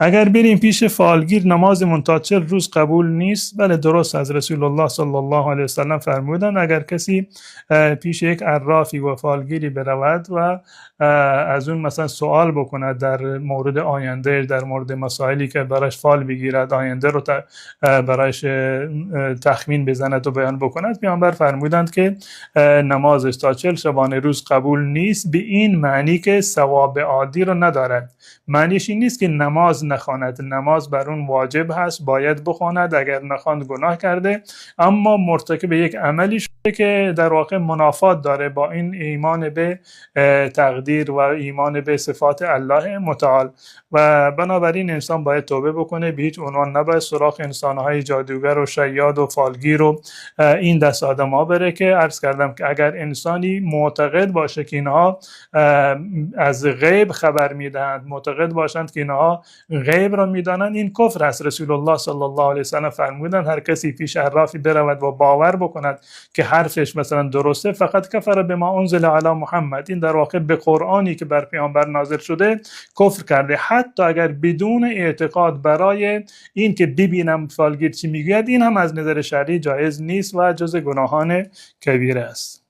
اگر بریم پیش فالگیر نمازمون تا 40 روز قبول نیست، بله درست از رسول الله صلی الله علیه وسلم فرمودن اگر کسی پیش یک عرافی و فالگیری برود و از اون مثلا سوال بکند در مورد آینده، در مورد مسائلی که براش فال بگیرد، آینده رو براش تخمین بزند و بیان بکند، پیامبر فرمودند که نمازش تا 40 شبانه روز قبول نیست، به این معنی که ثواب عادی رو ندارد. معنیش این نیست که نماز نخواند، نماز بر اون واجب هست، باید بخواند، اگر نخواند گناه کرده، اما مرتکب یک عملی شده که در واقع منافات داره با این ایمان به تقدیر و ایمان به صفات الله متعال. و بنابراین انسان باید توبه بکنه، به هیچ عنوان نباید سراغ انسانهای جادوگر و شیاد و فالگیر و این دست آدم ها بره، که عرض کردم که اگر انسانی معتقد باشه که اینها از غیب خبر میدهند، معتقد باشند که اینها غیب را میدانند، این کفر است. رسول الله صلی الله علیه وسلم فرمودند هر کسی پیش عرافی برود و باور بکند که حرفش مثلا درسته، فقط کفر بما انزل علی محمد، این در واقع به قرآنی که بر پیامبر نازل شده کفر کرده، حتی اگر بدون اعتقاد برای این که ببینم فالگیر چی میگوید، این هم از نظر شرعی جایز نیست و جز گناهان کبیره است.